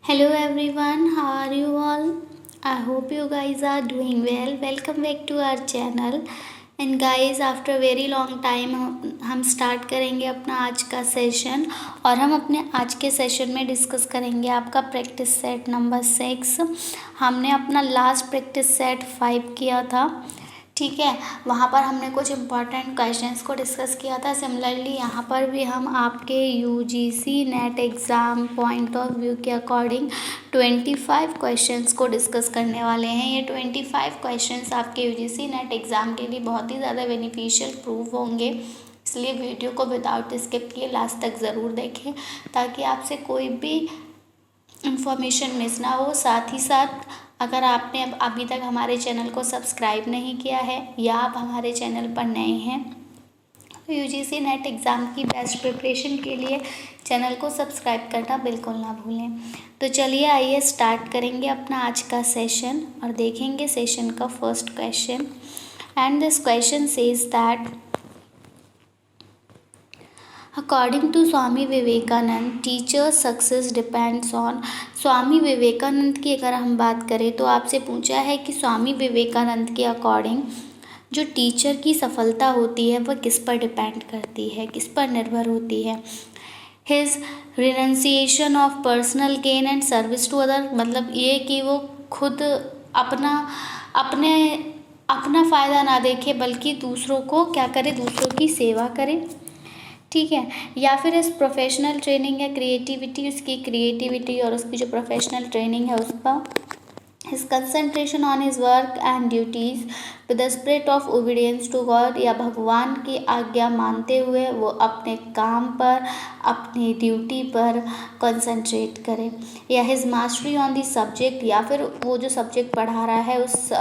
Hello everyone, how are you all? I hope you guys are doing well. Welcome back to our channel. And guys, after very long time हम start करेंगे अपना आज का session और हम अपने आज के सेशन में डिस्कस करेंगे आपका प्रैक्टिस सेट नंबर 6। हमने अपना लास्ट प्रैक्टिस सेट 5 किया था, ठीक है। वहाँ पर हमने कुछ इम्पॉर्टेंट क्वेश्चंस को डिस्कस किया था। सिमिलरली यहाँ पर भी हम आपके UGC net exam point of view के अकॉर्डिंग 25 क्वेश्चंस को डिस्कस करने वाले हैं। ये 25 क्वेश्चंस आपके यूजीसी नेट एग्ज़ाम के लिए बहुत ही ज़्यादा बेनिफिशियल प्रूव होंगे, इसलिए वीडियो को विदाउट स्किप किए लास्ट तक ज़रूर देखें ताकि आपसे कोई भी इंफॉर्मेशन मिस ना हो। साथ ही साथ अगर आपने अभी तक हमारे चैनल को सब्सक्राइब नहीं किया है या आप हमारे चैनल पर नए हैं तो यूजीसी नेट एग्ज़ाम की बेस्ट प्रिपरेशन के लिए चैनल को सब्सक्राइब करना बिल्कुल ना भूलें। तो चलिए आइए स्टार्ट करेंगे अपना आज का सेशन और देखेंगे सेशन का first question. And this question says that according to Swami Vivekananda teacher success depends on. Swami Vivekananda की अगर हम बात करें तो आपसे पूछा है कि स्वामी विवेकानंद के अकॉर्डिंग जो टीचर की सफलता होती है वह किस पर डिपेंड करती है, किस पर निर्भर होती है। His renunciation of personal gain and service to other, मतलब ये कि वो खुद अपना फ़ायदा ना देखे बल्कि दूसरों को क्या करे, दूसरों की सेवा करे, ठीक है। या फिर इस प्रोफेशनल ट्रेनिंग या क्रिएटिविटी, उसकी क्रिएटिविटी और उसकी जो प्रोफेशनल ट्रेनिंग है उसका his concentration on his work and duties with the spirit of obedience to God, या भगवान की आज्ञा मानते हुए वो अपने काम पर, अपनी ड्यूटी पर कंसंट्रेट करें। या his mastery on the subject, या फिर वो जो सब्जेक्ट पढ़ा रहा है उस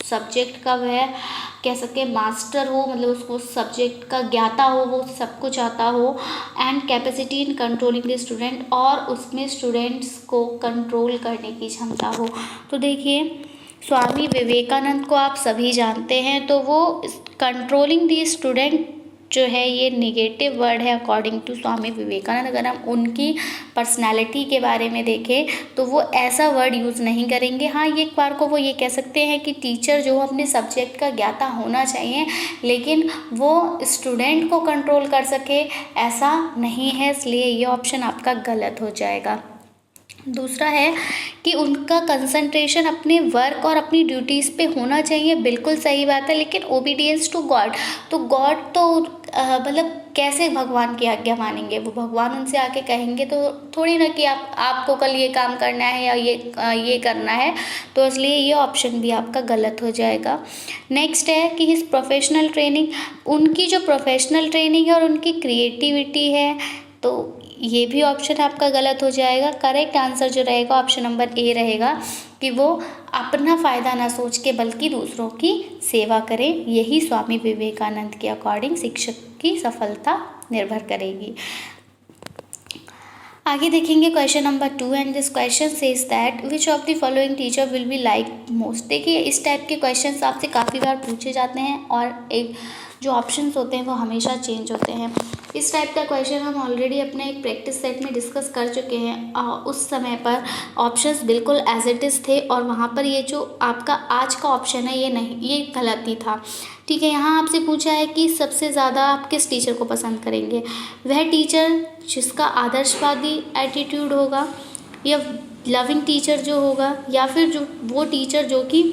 सब्जेक्ट का वह कह सके मास्टर हो, मतलब उसको सब्जेक्ट का ज्ञाता हो, वो सब कुछ आता हो। And capacity in controlling the student, और उसमें स्टूडेंट्स को कंट्रोल करने की क्षमता हो। तो देखिए स्वामी विवेकानंद को आप सभी जानते हैं, तो वो कंट्रोलिंग द स्टूडेंट जो है ये नेगेटिव वर्ड है अकॉर्डिंग टू स्वामी विवेकानंद। अगर हम उनकी पर्सनालिटी के बारे में देखें तो वो ऐसा वर्ड यूज़ नहीं करेंगे। हाँ, एक बार को वो ये कह सकते हैं कि टीचर जो अपने सब्जेक्ट का ज्ञाता होना चाहिए, लेकिन वो स्टूडेंट को कंट्रोल कर सके ऐसा नहीं है, इसलिए ये ऑप्शन आपका गलत हो जाएगा। दूसरा है कि उनका कंसंट्रेशन अपने वर्क और अपनी ड्यूटीज़ पे होना चाहिए, बिल्कुल सही बात है, लेकिन ओबीडियंस टू गॉड, तो गॉड तो मतलब कैसे भगवान की आज्ञा मानेंगे, वो भगवान उनसे आके कहेंगे तो थोड़ी ना कि आपको कल ये काम करना है या ये करना है, तो इसलिए ये ऑप्शन भी आपका गलत हो जाएगा। नेक्स्ट है कि हिज प्रोफेशनल ट्रेनिंग, उनकी जो प्रोफेशनल ट्रेनिंग है और उनकी क्रिएटिविटी है, तो ये भी ऑप्शन आपका गलत हो जाएगा। करेक्ट आंसर जो रहेगा ऑप्शन नंबर ए रहेगा कि वो अपना फ़ायदा ना सोच के बल्कि दूसरों की सेवा करें। यही स्वामी विवेकानंद के अकॉर्डिंग शिक्षक की सफलता निर्भर करेगी। आगे देखेंगे question number 2 and this question says that which of the following teacher will be like most. देखिए इस टाइप के क्वेश्चंस आपसे काफ़ी बार पूछे जाते हैं और एक जो ऑप्शंस होते हैं वो हमेशा चेंज होते हैं। इस टाइप का क्वेश्चन हम ऑलरेडी अपने एक प्रैक्टिस सेट में डिस्कस कर चुके हैं। उस समय पर ऑप्शंस बिल्कुल एज इट इज़ थे और वहाँ पर ये जो आपका आज का ऑप्शन है ये नहीं, ये गलत ही था, ठीक है। यहाँ आपसे पूछा है कि सबसे ज़्यादा आप किस टीचर को पसंद करेंगे, वह टीचर जिसका आदर्शवादी एटीट्यूड होगा, या लविंग टीचर जो होगा, या फिर जो वो टीचर जो कि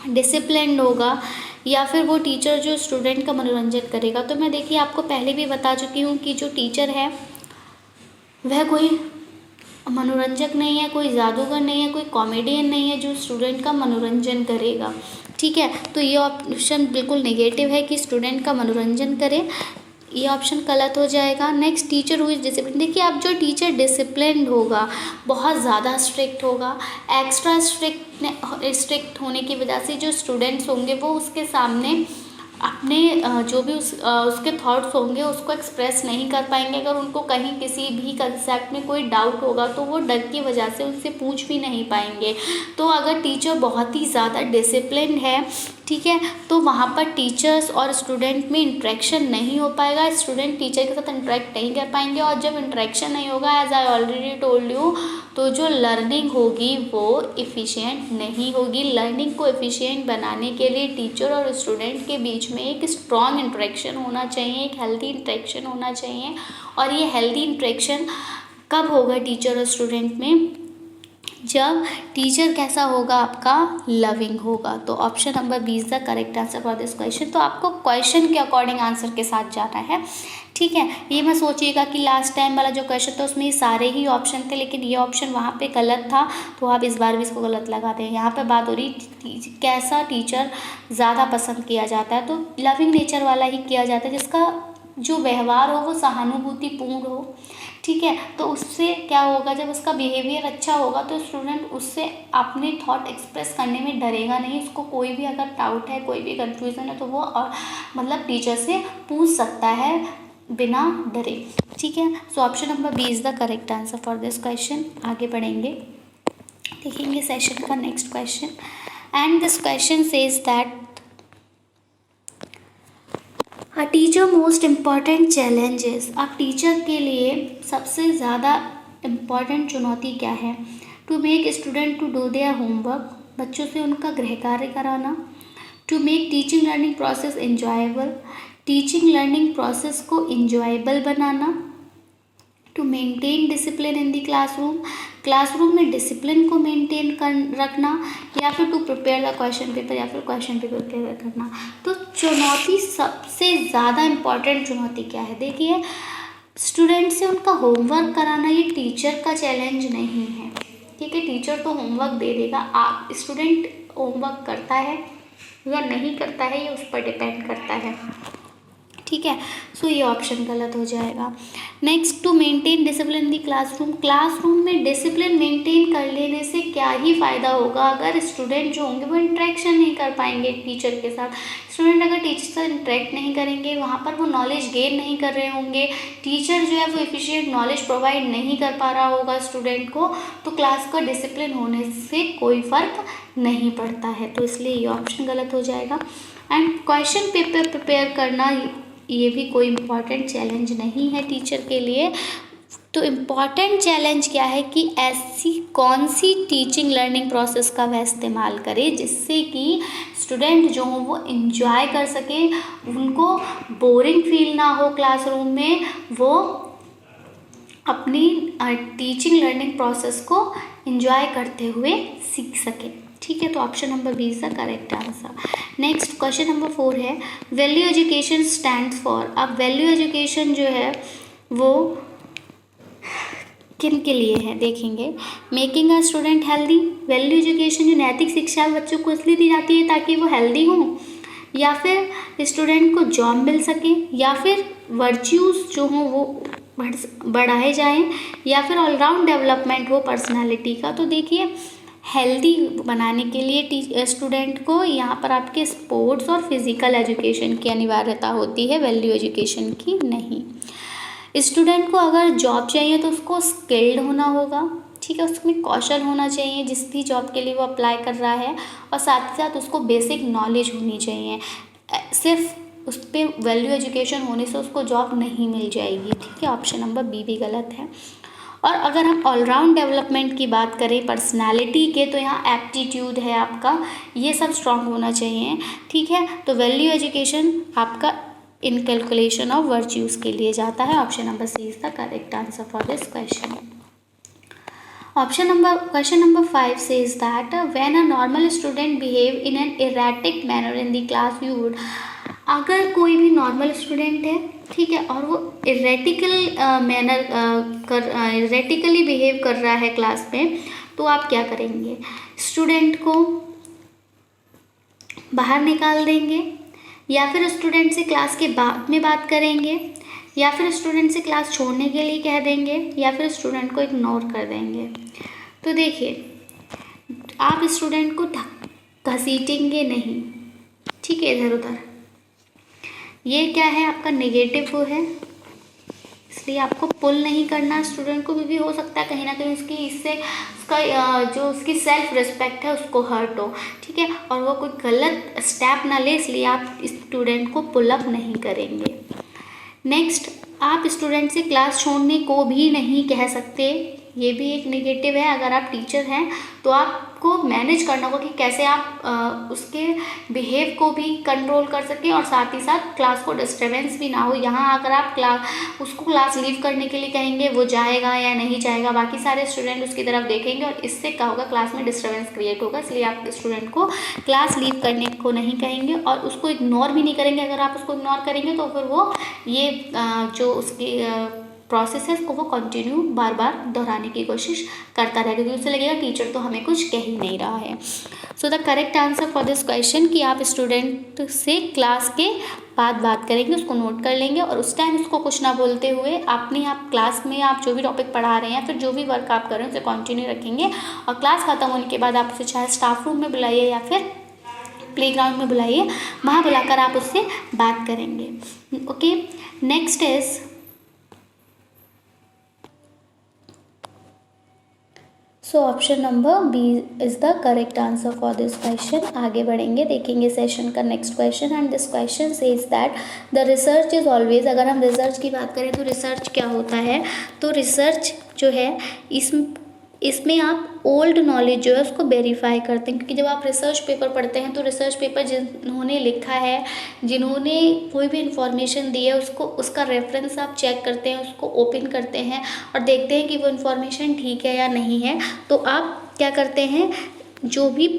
डिसिप्लिन्ड होगा, या फिर वो टीचर जो स्टूडेंट का मनोरंजन करेगा। तो मैं देखिए आपको पहले भी बता चुकी हूँ कि जो टीचर है वह कोई मनोरंजक नहीं है, कोई जादूगर नहीं है, कोई कॉमेडियन नहीं है जो स्टूडेंट का मनोरंजन करेगा, ठीक है। तो ये ऑप्शन बिल्कुल नेगेटिव है कि स्टूडेंट का मनोरंजन करे, ये ऑप्शन गलत हो जाएगा। नेक्स्ट टीचर हुई डिसिप्लिन, देखिए अब जो टीचर डिसिप्लिन्ड होगा, बहुत ज़्यादा स्ट्रिक्ट होगा, एक्स्ट्रा स्ट्रिक्ट होने की वजह से जो स्टूडेंट्स होंगे वो उसके सामने अपने जो भी उसके थॉट्स होंगे उसको एक्सप्रेस नहीं कर पाएंगे। अगर उनको कहीं किसी भी कंसेप्ट में कोई डाउट होगा तो वो डर की वजह से उनसे पूछ भी नहीं पाएंगे। तो अगर टीचर बहुत ही ज़्यादा डिसिप्लिन्ड है ठीक है। तो वहाँ पर टीचर्स और स्टूडेंट में इंटरेक्शन नहीं हो पाएगा, स्टूडेंट टीचर के साथ इंटरेक्ट नहीं कर पाएंगे, और जब इंटरेक्शन नहीं होगा, as I already told you, तो जो लर्निंग होगी वो इफ़िशियंट नहीं होगी। लर्निंग को इफ़िशियंट बनाने के लिए टीचर और स्टूडेंट के बीच में एक स्ट्रॉन्ग इंटरेक्शन होना चाहिए, एक हेल्दी इंटरेक्शन होना चाहिए। और ये हेल्दी इंटरेक्शन कब होगा टीचर और स्टूडेंट में? जब टीचर कैसा होगा? आपका लविंग होगा। तो option number B is the correct answer for this question. तो आपको क्वेश्चन के अकॉर्डिंग आंसर के साथ जाना है, ठीक है। ये मत सोचिएगा कि लास्ट टाइम वाला जो क्वेश्चन था उसमें ये सारे ही ऑप्शन थे, लेकिन ये ऑप्शन वहाँ पे गलत था, तो आप इस बार भी इसको गलत लगा दें। यहाँ पे बात हो रही कैसा टीचर ज़्यादा पसंद किया जाता है, तो लविंग नेचर वाला ही किया जाता है, जिसका जो व्यवहार हो वो सहानुभूतिपूर्ण हो, ठीक है। तो उससे क्या होगा? जब उसका बिहेवियर अच्छा होगा तो स्टूडेंट उससे अपने थॉट एक्सप्रेस करने में डरेगा नहीं। उसको कोई भी अगर डाउट है, कोई भी कन्फ्यूज़न है, तो वो मतलब टीचर से पूछ सकता है बिना डरे, ठीक है। So option number B is the correct answer for this question. आगे बढ़ेंगे, देखेंगे सेशन का next question. And this question says that a teacher most important challenges. अब टीचर के लिए सबसे ज़्यादा इम्पॉर्टेंट चुनौती क्या है? To make student to do their homework, बच्चों से उनका गृह कार्य कराना। To make teaching learning process enjoyable, teaching learning process को इंजॉयबल बनाना। To maintain discipline in the classroom, classroom में डिसिप्लिन को मेंटेन कर रखना, या फिर to prepare the question paper, या फिर क्वेश्चन पेपर प्रिपेयर करना। तो चुनौती, सबसे ज़्यादा इम्पॉर्टेंट चुनौती क्या है? देखिए, स्टूडेंट से उनका होमवर्क कराना ये टीचर का चैलेंज नहीं है, ठीक है। टीचर तो होमवर्क दे देगा, आप स्टूडेंट होमवर्क करता है या नहीं करता है ये उस पर डिपेंड करता है, ठीक है। सो ये ऑप्शन गलत हो जाएगा। Next, to maintain discipline in the classroom, classroom में डिसिप्लिन मेंटेन कर लेने से क्या ही फ़ायदा होगा अगर स्टूडेंट जो होंगे वो इंटरेक्शन नहीं कर पाएंगे टीचर के साथ। स्टूडेंट अगर टीचर से इंटरेक्ट नहीं करेंगे, वहाँ पर वो नॉलेज गेन नहीं कर रहे होंगे, टीचर जो है वो एफिशिएंट नॉलेज प्रोवाइड नहीं कर पा रहा होगा स्टूडेंट को, तो क्लास का डिसिप्लिन होने से कोई फ़र्क नहीं पड़ता है। तो इसलिए ये ऑप्शन गलत हो जाएगा। एंड क्वेश्चन पेपर प्रिपेयर करना ये भी कोई इम्पॉर्टेंट चैलेंज नहीं है टीचर के लिए। तो इम्पॉर्टेंट चैलेंज क्या है कि ऐसी कौन सी टीचिंग लर्निंग प्रोसेस का वह इस्तेमाल करे जिससे कि स्टूडेंट जो हो वो इन्जॉय कर सके, उनको बोरिंग फील ना हो क्लासरूम में, वो अपनी टीचिंग लर्निंग प्रोसेस को इन्जॉय करते हुए सीख सके, ठीक है। तो option number B is the correct answer. Next question number 4 है, वैल्यू एजुकेशन स्टैंड्स फॉर। अब वैल्यू एजुकेशन जो है वो किन के लिए है देखेंगे। Making a student healthy, value education जो नैतिक शिक्षा बच्चों को इसलिए दी जाती है ताकि वो हेल्दी हों, या फिर स्टूडेंट को जॉब मिल सके, या फिर वर्च्यूज़ जो हों वो बढ़ाए जाएं, या फिर ऑलराउंड डेवलपमेंट हो पर्सनालिटी का। तो देखिए, हेल्दी बनाने के लिए स्टूडेंट को यहाँ पर आपके स्पोर्ट्स और फिज़िकल एजुकेशन की अनिवार्यता होती है, वैल्यू एजुकेशन की नहीं। स्टूडेंट को अगर जॉब चाहिए तो उसको स्किल्ड होना होगा, ठीक है, उसमें कौशल होना चाहिए जिस भी जॉब के लिए वो अप्लाई कर रहा है, और साथ ही साथ उसको बेसिक नॉलेज होनी चाहिए। सिर्फ उस पर वैल्यू एजुकेशन होने से उसको जॉब नहीं मिल जाएगी, ठीक है। ऑप्शन नंबर बी भी गलत है। और अगर हम ऑलराउंड डेवलपमेंट की बात करें पर्सनालिटी के, तो यहाँ एप्टीट्यूड है आपका, ये सब स्ट्रॉन्ग होना चाहिए, ठीक है। तो वैल्यू एजुकेशन आपका इन कैलकुलेशन ऑफ वर्च्यूज़ के लिए जाता है। Option number C is the correct answer for this question. Question number 5 says that when a normal student behave in an erratic manner in the class you would, अगर कोई भी normal student है, ठीक है, और वो इरेटिकली बिहेव कर रहा है क्लास में, तो आप क्या करेंगे? स्टूडेंट को बाहर निकाल देंगे, या फिर स्टूडेंट से क्लास के बाद में बात करेंगे, या फिर स्टूडेंट से क्लास छोड़ने के लिए कह देंगे, या फिर स्टूडेंट को इग्नोर कर देंगे। तो देखिए, आप स्टूडेंट को घसीटेंगे नहीं, ठीक है, इधर उधर। ये क्या है? आपका नेगेटिव वो है इसलिए आपको पुल नहीं करना स्टूडेंट को, भी हो सकता है कहीं ना कहीं उसकी इससे उसका जो उसकी सेल्फ रिस्पेक्ट है उसको हर्ट हो, ठीक है, और वो कोई गलत स्टेप ना ले, इसलिए आप स्टूडेंट को पुल अप नहीं करेंगे। नेक्स्ट, आप स्टूडेंट से क्लास छोड़ने को भी नहीं कह सकते, ये भी एक नेगेटिव है। अगर आप टीचर हैं तो आपको मैनेज करना होगा कि कैसे आप उसके बिहेव को भी कंट्रोल कर सकें और साथ ही साथ क्लास को डिस्टर्बेंस भी ना हो। यहाँ अगर आप उसको क्लास लीव करने के लिए कहेंगे, वो जाएगा या नहीं जाएगा, बाकी सारे स्टूडेंट उसकी तरफ देखेंगे और इससे क्या होगा, क्लास में डिस्टर्बेंस क्रिएट होगा। इसलिए आप स्टूडेंट को क्लास लीव करने को नहीं कहेंगे और उसको इग्नोर भी नहीं करेंगे। अगर आप उसको इग्नोर करेंगे तो फिर वो ये जो उसकी प्रोसेस है उसको वो कंटिन्यू बार बार दोहराने की कोशिश करता रहेगा, क्योंकि उसे लगेगा टीचर तो हमें कुछ कह ही नहीं रहा है। सो the correct answer for this question कि आप स्टूडेंट से क्लास के बाद बात करेंगे, उसको नोट कर लेंगे और उस टाइम उसको कुछ ना बोलते हुए अपनी आप क्लास में आप जो भी टॉपिक पढ़ा रहे हैं, फिर जो भी वर्क आप कर रहे हैं उसे कंटिन्यू रखेंगे और क्लास खत्म होने के बाद आप उसे चाहे स्टाफ रूम में बुलाइए या फिर प्लेग्राउंड में बुलाइए, वहाँ बुलाकर आप उससे बात करेंगे। Okay, next is so option number B is the correct answer for this question. आगे बढ़ेंगे, देखेंगे सेशन का next question and this question says that the research is always. अगर हम रिसर्च की बात करें तो रिसर्च क्या होता है, तो रिसर्च जो है इसमें आप ओल्ड नॉलेज जो है उसको वेरीफाई करते हैं, क्योंकि जब आप रिसर्च पेपर पढ़ते हैं तो रिसर्च पेपर जिन्होंने लिखा है, जिन्होंने कोई भी इंफॉर्मेशन दी है, उसको उसका रेफरेंस आप चेक करते हैं, उसको ओपन करते हैं और देखते हैं कि वो इन्फॉर्मेशन ठीक है या नहीं है। तो आप क्या करते हैं, जो भी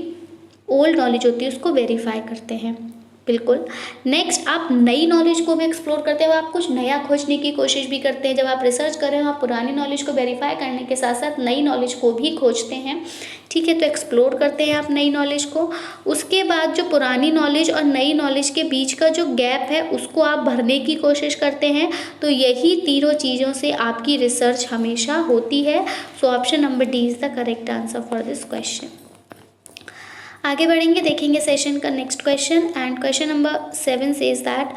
ओल्ड नॉलेज होती है उसको वेरीफाई करते हैं। बिल्कुल। नेक्स्ट, आप नई नॉलेज को भी एक्सप्लोर करते हैं, आप कुछ नया खोजने की कोशिश भी करते हैं। जब आप रिसर्च कर रहे हो आप पुरानी नॉलेज को वेरीफाई करने के साथ साथ नई नॉलेज को भी खोजते हैं, ठीक है, तो एक्सप्लोर करते हैं आप नई नॉलेज को। उसके बाद जो पुरानी नॉलेज और नई नॉलेज के बीच का जो गैप है उसको आप भरने की कोशिश करते हैं। तो यही तीनों चीज़ों से आपकी रिसर्च हमेशा होती है। So option number D is the correct answer for this question. आगे बढ़ेंगे, देखेंगे सेशन का next question and question number 7 says that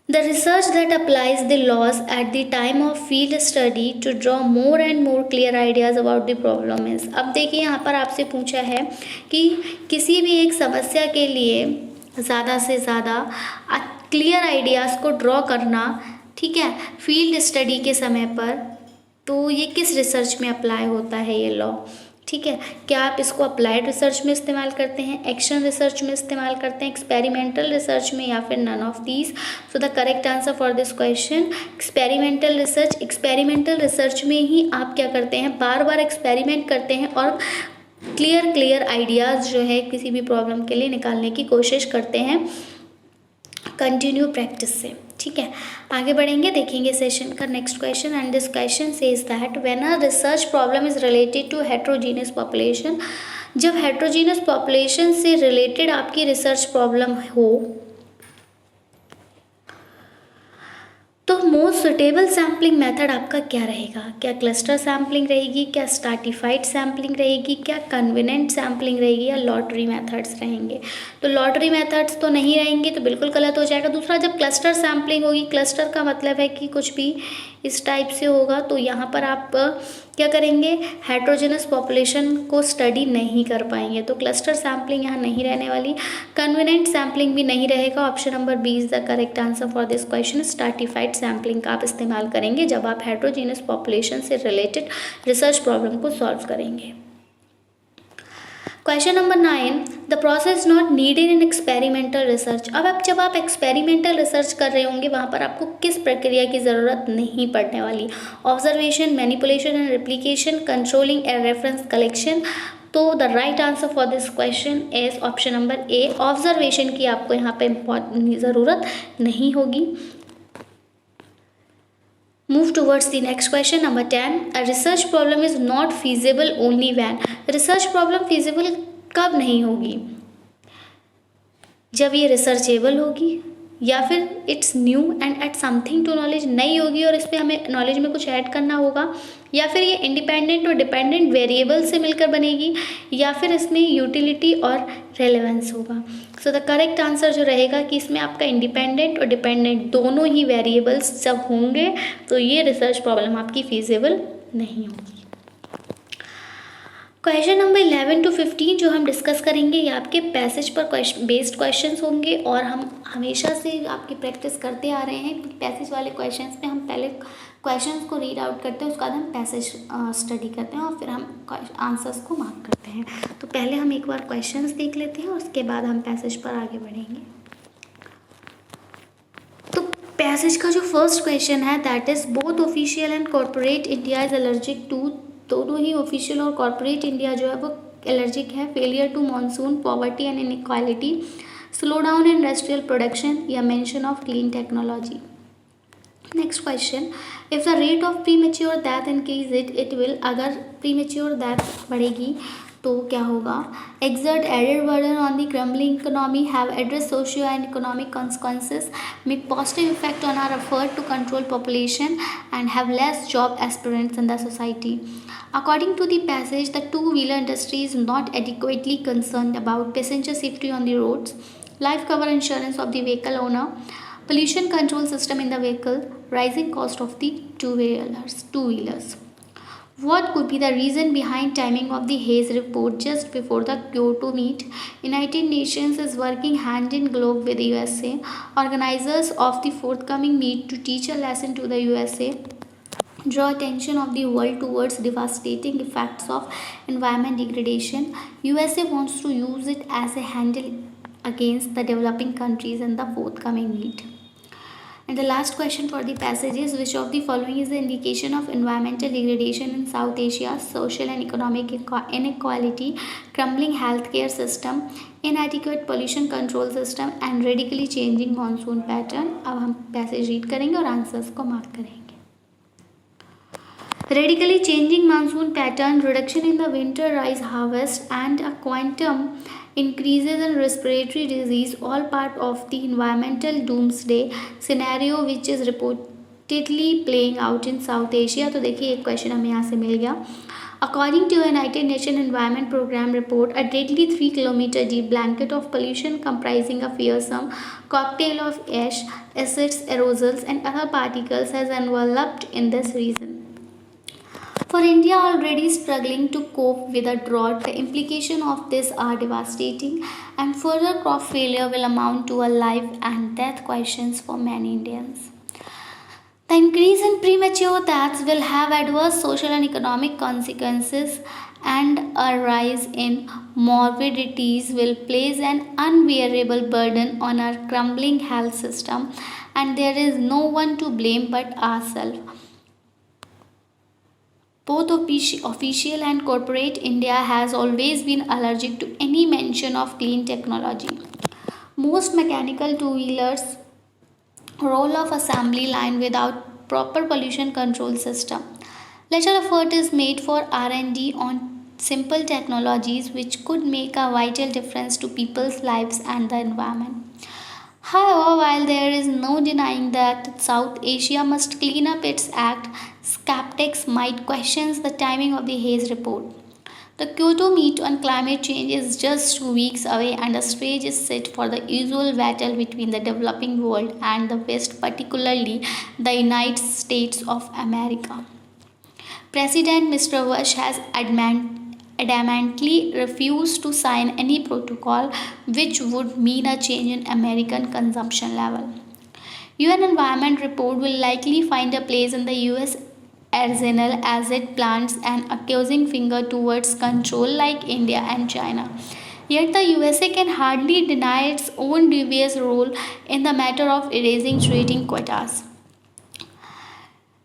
the research that applies the laws at the time of field study to draw more and more clear ideas about the problem is. अब देखिए यहाँ पर आपसे पूछा है कि किसी भी एक समस्या के लिए ज़्यादा से ज़्यादा क्लियर आइडियाज़ को ड्रॉ करना, ठीक है, फील्ड स्टडी के समय पर, तो ये किस रिसर्च में अप्लाई होता है ये लॉ, ठीक है। क्या आप इसको अप्लाइड रिसर्च में इस्तेमाल करते हैं, एक्शन रिसर्च में इस्तेमाल करते हैं, एक्सपेरिमेंटल रिसर्च में, या फिर none of these. So the correct answer for this question experimental research. Experimental research में ही आप क्या करते हैं, बार बार एक्सपेरिमेंट करते हैं और क्लियर आइडियाज़ जो है किसी भी प्रॉब्लम के लिए निकालने की कोशिश करते हैं कंटिन्यू प्रैक्टिस से, ठीक है। आगे बढ़ेंगे, देखेंगे सेशन का next question and this question says that when a research problem is related to heterogeneous population. जब हेट्रोजीनियस पॉपुलेशन से रिलेटेड आपकी रिसर्च प्रॉब्लम हो तो मोस्ट सुटेबल सैम्पलिंग मेथड आपका क्या रहेगा, क्या क्लस्टर सैम्पलिंग रहेगी, क्या स्ट्रैटिफाइड सैम्पलिंग रहेगी, क्या कन्वीनिएंट सैम्पलिंग रहेगी, या लॉटरी मेथड्स रहेंगे। तो लॉटरी मेथड्स तो नहीं रहेंगे, तो बिल्कुल गलत हो जाएगा। दूसरा, जब क्लस्टर सैम्पलिंग होगी, क्लस्टर का मतलब है कि कुछ भी इस टाइप से होगा, तो यहाँ पर आप क्या करेंगे, हेट्रोजेनस पॉपुलेशन को स्टडी नहीं कर पाएंगे, तो क्लस्टर सैम्पलिंग यहाँ नहीं रहने वाली। कन्वीनिएंट सैम्पलिंग भी नहीं रहेगा। Option number B is the correct answer for this question. Stratified sampling का आप इस्तेमाल करेंगे जब आप हेट्रोजेनस पॉपुलेशन से रिलेटेड रिसर्च प्रॉब्लम को सॉल्व करेंगे। Question number 9, the process not needed in experimental research. अब जब आप एक्सपेरिमेंटल रिसर्च कर रहे होंगे वहाँ पर आपको किस प्रक्रिया की ज़रूरत नहीं पड़ने वाली, observation, manipulation and replication, controlling and reference collection. तो the right answer for this question is option number A, observation की आपको यहाँ पे ज़रूरत नहीं होगी। Move towards the next question, number 10. A research problem is not feasible only when. Research problem feasible कब नहीं होगी, जब ये रिसर्चेबल होगी या फिर it's new and add something to knowledge, नई होगी और इसमें हमें नॉलेज में कुछ ऐड करना होगा, या फिर ये इंडिपेंडेंट और डिपेंडेंट वेरिएबल से मिलकर बनेगी, या फिर इसमें यूटिलिटी और रेलेवेंस होगा। सो द करेक्ट आंसर जो रहेगा कि इसमें आपका इंडिपेंडेंट और डिपेंडेंट दोनों ही वेरिएबल्स जब होंगे तो ये रिसर्च प्रॉब्लम आपकी फीजिबल नहीं होगी। क्वेश्चन नंबर 11 to 15 जो हम डिस्कस करेंगे ये आपके पैसेज पर बेस्ड क्वेश्चंस होंगे, और हम हमेशा से आपकी प्रैक्टिस करते आ रहे हैं। पैसेज वाले क्वेश्चंस में हम पहले क्वेश्चंस को रीड आउट करते हैं, उसके बाद हम पैसेज स्टडी करते हैं और फिर हम आंसर्स को मार्क करते हैं। तो पहले हम एक बार क्वेश्चंस देख लेते हैं, उसके बाद हम पैसेज पर आगे बढ़ेंगे। तो पैसेज का जो फर्स्ट क्वेश्चन है that is both official and corporate India is allergic to, दोनों ही ऑफिशियल और कॉर्पोरेट इंडिया जो है वो एलर्जिक है failure to monsoon, poverty and inequality, slow down in industrial production या mention of clean technology. Next question, if the rate of premature death increase it will, अगर premature death बढ़ेगी तो क्या होगा? Exert added burden on the crumbling economy, have address socio and economic consequences, make positive effect on our effort to control population and have less job aspirants in the society. According to the passage, the two-wheeler industry is not adequately concerned about passenger safety on the roads, life cover insurance of the vehicle owner, pollution control system in the vehicle, rising cost of the two-wheelers. What could be the reason behind timing of the Hayes report just before the Kyoto meet? United Nations is working hand in glove with the USA, organizers of the forthcoming meet, to teach a lesson to the USA, draw attention of the world towards devastating effects of environment degradation. USA wants to use it as a handle against the developing countries in the forthcoming meet. And the last question for the passage is, which of the following is the indication of environmental degradation in South Asia? Social and economic inequality, crumbling healthcare system, inadequate pollution control system and radically changing monsoon pattern। अब हम passage read करेंगे और answers को mark करेंगे। Radically changing monsoon pattern, reduction in the winter rice harvest and a quantum increases in respiratory disease, all part of the environmental doomsday scenario which is reportedly playing out in South Asia। तो देखिए एक question हमें यहाँ से मिल गया। According to a United Nations Environment Program report, a deadly 3-kilometer deep blanket of pollution comprising a fearsome cocktail of ash, acids, aerosols and other particles has enveloped in this region. For India, already struggling to cope with a drought, the implications of this are devastating, and further crop failure will amount to a life and death questions for many Indians. The increase in premature deaths will have adverse social and economic consequences, and a rise in morbidities will place an unbearable burden on our crumbling health system, and there is no one to blame but ourselves. Both official and corporate India has always been allergic to any mention of clean technology. Most mechanical two-wheelers roll off assembly line without proper pollution control system. Little effort is made for R&D on simple technologies which could make a vital difference to people's lives and the environment. However, while there is no denying that South Asia must clean up its act, skeptics might question the timing of the Hayes report. The Kyoto meet on climate change is just 2 weeks away, and the stage is set for the usual battle between the developing world and the West, particularly the United States of America. President Mr. Bush has adamantly refused to sign any protocol which would mean a change in American consumption level. UN Environment Report will likely find a place in the US arsenal as it plants an accusing finger towards control like India and China. Yet the USA can hardly deny its own dubious role in the matter of erasing trading quotas.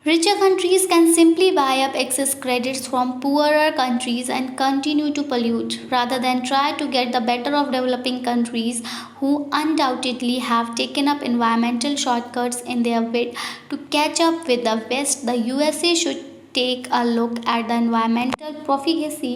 Richer countries can simply buy up excess credits from poorer countries and continue to pollute, rather than try to get the better of developing countries who undoubtedly have taken up environmental shortcuts in their bid to catch up with the West. The USA should take a look at the environmental profligacy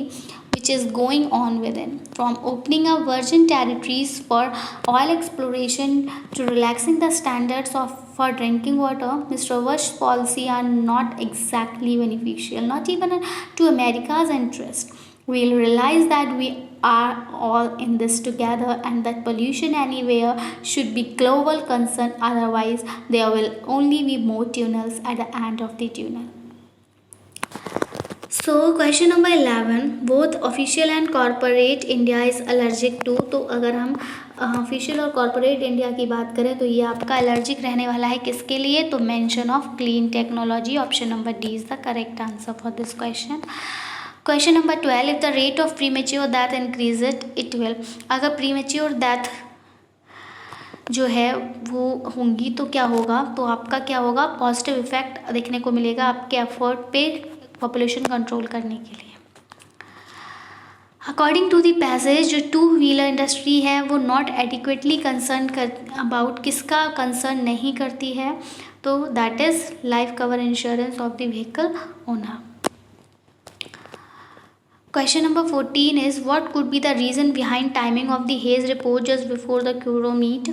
which which is going on within, from opening up virgin territories for oil exploration to relaxing the standards for drinking water. Mr. Bush's policy are not exactly beneficial, not even to America's interest. We'll realize that we are all in this together and that pollution anywhere should be global concern, otherwise there will only be more tunnels at the end of the tunnel. So question number 11, both official and corporate India is allergic to. तो अगर हम official और corporate India की बात करें तो ये आपका एलर्जिक रहने वाला है किसके लिए, तो mention of clean technology. Option number D is the correct answer for this question. Question number 12, if the rate of premature death increase it will. अगर प्रीमेच्योर डेथ जो है वो होंगी तो क्या होगा, तो आपका क्या होगा, पॉजिटिव इफेक्ट देखने को मिलेगा आपके एफर्ट पे पॉपुलेशन कंट्रोल करने के लिए। अकॉर्डिंग टू दी पैसेज, जो टू व्हीलर इंडस्ट्री है वो नॉट एडिक्वेटली कंसर्न कर अबाउट, किसका कंसर्न नहीं करती है, तो that is life cover insurance of the vehicle owner. Question number 14 is, what could be the reason behind timing of the Hayes report just before the Cairo meet?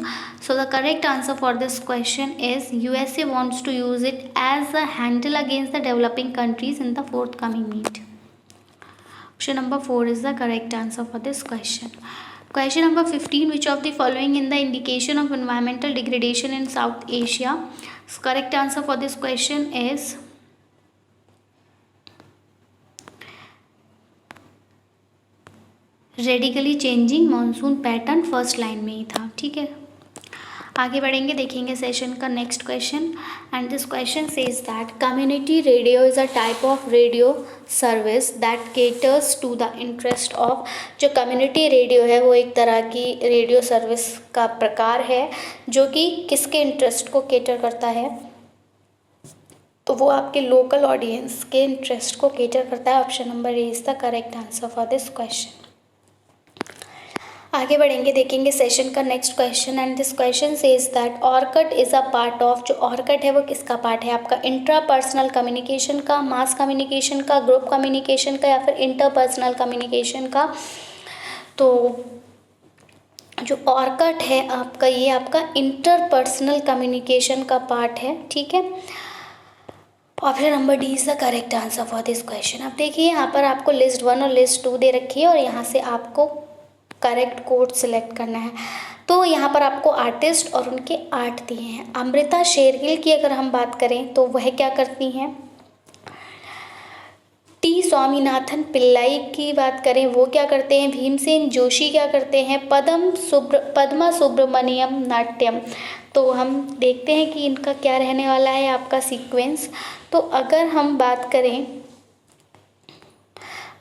So the correct answer for this question is USA wants to use it as a handle against the developing countries in the forthcoming meet. Option number 4 is the correct answer for this question. Question number 15, which of the following in the indication of environmental degradation in South Asia? So correct answer for this question is radically changing monsoon pattern, first line में ही था। ठीक है, आगे बढ़ेंगे, देखेंगे session का next question. And this question says that community radio is a type of radio service that caters to the interest of. जो community radio है वो एक तरह की रेडियो सर्विस का प्रकार है जो कि किसके इंटरेस्ट को केटर करता है, तो वो आपके लोकल ऑडियंस के इंटरेस्ट को केटर करता है। Option number A is the correct answer for this question. आगे बढ़ेंगे, देखेंगे सेशन का next question. And this question says that Orkut is a part of. जो ऑर्कट है वो किसका पार्ट है, आपका इंट्रा पर्सनल कम्युनिकेशन का, मास कम्युनिकेशन का, ग्रुप कम्युनिकेशन का, या फिर इंटरपर्सनल कम्युनिकेशन का। तो जो ऑर्कट है आपका, ये आपका इंटरपर्सनल कम्युनिकेशन का पार्ट है। ठीक है, option number D is the correct answer for this question. अब देखिए यहाँ पर आपको लिस्ट 1 और लिस्ट 2 दे रखी है और यहाँ से आपको करेक्ट कोड सिलेक्ट करना है। तो यहाँ पर आपको आर्टिस्ट और उनके आर्ट दिए हैं। अमृता शेरगिल की अगर हम बात करें तो वह क्या करती हैं, टी स्वामीनाथन पिल्लाई की बात करें वो क्या करते हैं, भीमसेन जोशी क्या करते हैं, पद्मा सुब्रमण्यम नाट्यम। तो हम देखते हैं कि इनका क्या रहने वाला है आपका सीक्वेंस। तो अगर हम बात करें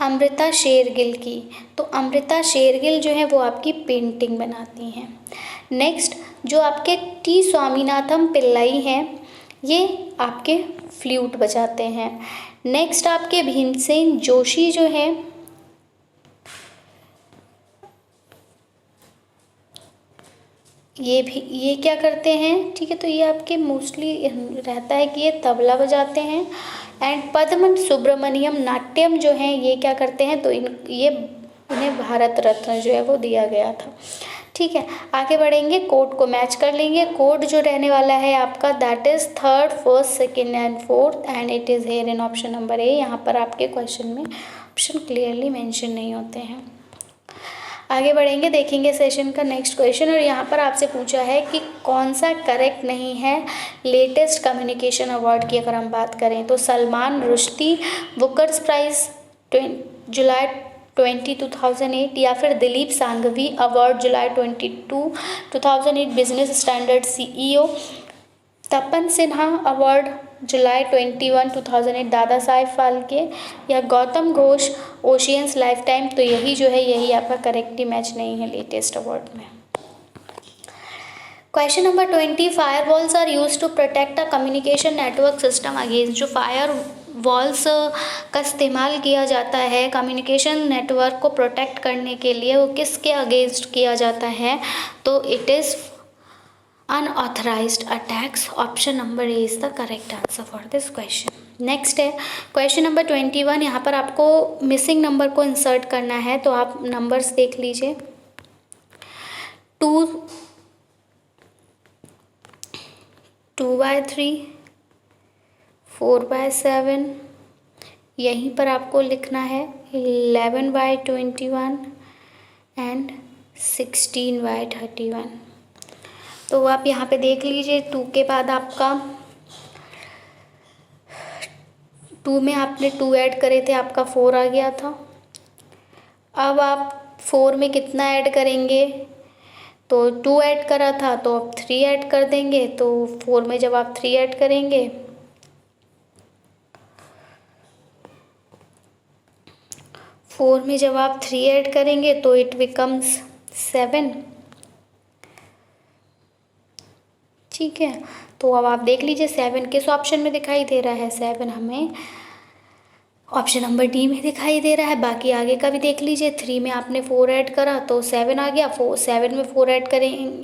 अमृता शेरगिल की, तो अमृता शेरगिल जो है वो आपकी पेंटिंग बनाती हैं। नेक्स्ट जो आपके टी स्वामीनाथन पिल्लाई हैं ये आपके फ्लूट बजाते हैं। नेक्स्ट आपके भीमसेन जोशी जो है ये क्या करते हैं, ठीक है, तो ये आपके मोस्टली रहता है कि ये तबला बजाते हैं। एंड पद्म सुब्रमण्यम नाट्यम जो हैं ये क्या करते हैं, तो इन्हें भारत रत्न जो है वो दिया गया था। ठीक है, आगे बढ़ेंगे, कोड को मैच कर लेंगे। कोड जो रहने वाला है आपका that is 3rd, 1st, 2nd and 4th and it is here in option number ए। यहाँ पर आपके क्वेश्चन में ऑप्शन क्लियरली मेंशन नहीं होते हैं। आगे बढ़ेंगे, देखेंगे सेशन का नेक्स्ट क्वेश्चन और यहाँ पर आपसे पूछा है कि कौन सा करेक्ट नहीं है लेटेस्ट कम्युनिकेशन अवार्ड की अगर हम बात करें तो सलमान रुश्दी बुकर्स प्राइज़ जुलाई 20, 2008, या फिर दिलीप सांघवी अवार्ड जुलाई 22, 2008 बिजनेस स्टैंडर्ड CEO, तपन सिन्हा अवार्ड जुलाई 21, 2008 दादा साहेब फाल्के, या Gautam Ghosh oceans life time. तो यही जो है यही आपका करेक्टली मैच नहीं है लेटेस्ट अवार्ड में। Question number 20, firewalls are use to protect a communication network system against. जो फायर वॉल्स का इस्तेमाल किया जाता है कम्युनिकेशन नेटवर्क को प्रोटेक्ट करने के लिए वो किसके अगेंस्ट किया जाता है, तो it is unauthorized attacks. Option number A is the correct answer for this question. Next है क्वेश्चन नंबर 21। यहाँ पर आपको मिसिंग नंबर को इंसर्ट करना है, तो आप नंबर्स देख लीजिए। 2/3, 4/7, यहीं पर आपको लिखना है 11/21 एंड 16/31। तो आप यहाँ पे देख लीजिए, 2 के बाद आपका 2 में आपने 2 ऐड करे थे, आपका 4 आ गया था। अब आप 4 में कितना ऐड करेंगे, तो 2 ऐड करा था तो अब 3 ऐड कर देंगे। तो 4 में जब आप 3 ऐड करेंगे, 4 में जब आप 3 ऐड करेंगे तो इट बिकम्स 7। ठीक है, तो अब आप देख लीजिए 7 किस ऑप्शन में दिखाई दे रहा है। 7 हमें ऑप्शन नंबर डी में दिखाई दे रहा है। बाकी आगे का भी देख लीजिए। 3 में आपने 4 ऐड करा तो 7 आ गया। 7 में 4 ऐड करें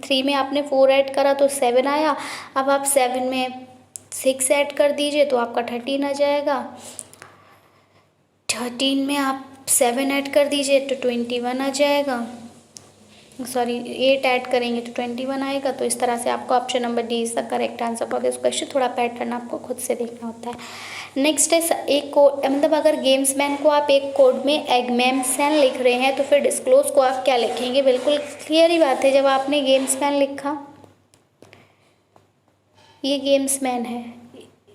3 में आपने 4 ऐड करा तो 7 आया। अब आप 7 में 6 ऐड कर दीजिए तो आपका 13 आ जाएगा। 13 में आप 7 ऐड कर दीजिए तो 21 आ जाएगा। 8 ऐड करेंगे तो 21 आएगा। तो इस तरह से आपको option number D is the correct answer for this question. थोड़ा पैटर्न आपको खुद से देखना होता है। नेक्स्ट है एक कोड, मतलब अगर गेम्समैन को आप एक कोड में एगमेम्सन लिख रहे हैं तो फिर डिस्क्लोज को आप क्या लिखेंगे। बिल्कुल क्लियर ही बात है, जब आपने गेम्समैन लिखा, ये गेम्समैन है,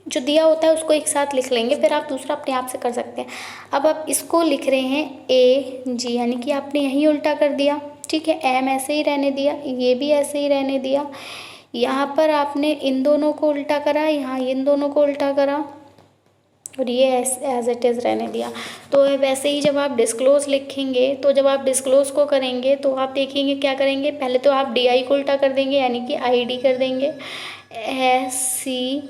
जो दिया होता है उसको एक साथ लिख लेंगे, फिर आप दूसरा अपने आप से कर सकते हैं। अब आप इसको लिख रहे हैं AG, यानी कि आपने यहीं उल्टा कर दिया। ठीक है, एम ऐसे ही रहने दिया, ये भी ऐसे ही रहने दिया। यहाँ पर आपने इन दोनों को उल्टा करा, यहाँ इन दोनों को उल्टा करा, और ये एज इट इज़ रहने दिया। तो वैसे ही जब आप डिस्क्लोज लिखेंगे, तो जब आप डिस्क्लोज को करेंगे तो आप देखेंगे क्या करेंगे। पहले तो आप DI को उल्टा कर देंगे, यानी कि ID कर देंगे। SC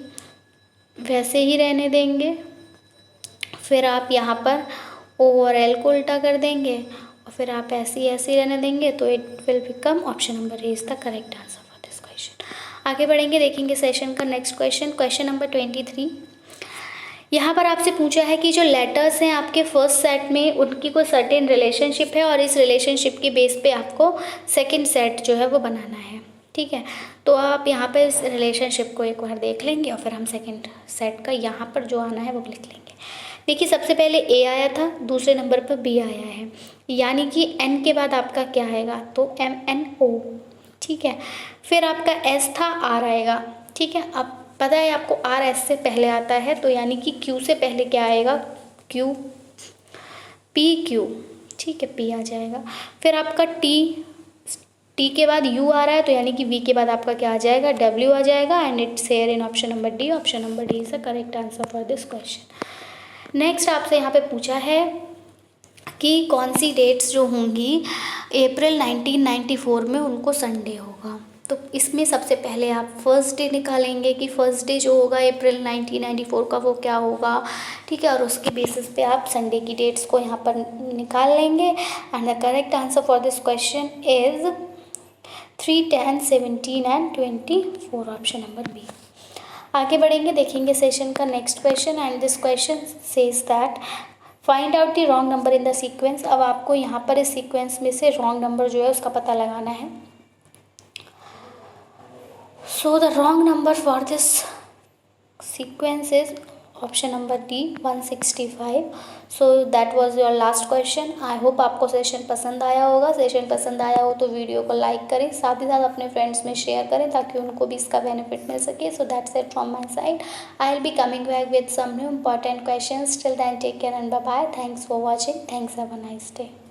वैसे ही रहने देंगे। फिर आप यहाँ पर O और L को उल्टा कर देंगे, और फिर आप ऐसे ही रहने देंगे। तो it will become option number A is the correct answer for this question. आगे बढ़ेंगे, देखेंगे सेशन का नेक्स्ट क्वेश्चन, क्वेश्चन नंबर 23। यहाँ पर आपसे पूछा है कि जो लेटर्स हैं आपके फर्स्ट सेट में, उनकी कोई सर्टेन रिलेशनशिप है, और इस रिलेशनशिप की बेस पे आपको सेकंड सेट जो है वो बनाना है। ठीक है, तो आप यहाँ पे इस रिलेशनशिप को एक बार देख लेंगे, और फिर हम सेकंड सेट का यहाँ पर जो आना है वो लिख लेंगे। देखिए, सबसे पहले A आया था, दूसरे नंबर पर B आया है, यानी कि N के बाद आपका क्या आएगा, तो MNO। ठीक है, फिर आपका S था, R आएगा। ठीक है, अब पता है आपको R S से पहले आता है, तो यानी कि Q से पहले क्या आएगा, PQ। ठीक है, P आ जाएगा। फिर आपका T के बाद U आ रहा है, तो यानी कि V के बाद आपका क्या आ जाएगा, W आ जाएगा। And it's here in option number D. Option number D is the correct answer for this question. Next आपसे यहाँ पे पूछा है कि कौन सी डेट्स जो होंगी अप्रैल 1994 में उनको संडे होगा। तो इसमें सबसे पहले आप फर्स्ट डे निकालेंगे कि फर्स्ट डे जो होगा अप्रैल 1994 का वो क्या होगा। ठीक है, और उसके बेसिस पे आप संडे की डेट्स को यहाँ पर निकाल लेंगे। And the correct answer for this question is 3, 10, 17 and 24। Option number B. आगे बढ़ेंगे, देखेंगे सेशन का next question. And this question says that find out the wrong number in the sequence. अब आपको यहाँ पर इस सीक्वेंस में से रॉन्ग नंबर जो है उसका पता लगाना है। So the wrong number for this sequence is option number D 165। So that was your last question. I hope आपको सेशन पसंद आया होगा। सेशन पसंद आया हो तो वीडियो को लाइक करें, साथ ही साथ अपने फ्रेंड्स में शेयर करें ताकि उनको भी इसका बेनिफिट मिल सके। So that's it from my side. I will be coming back with some new important questions. Till then take care and bye bye. Thanks for watching. Thanks, have a nice day.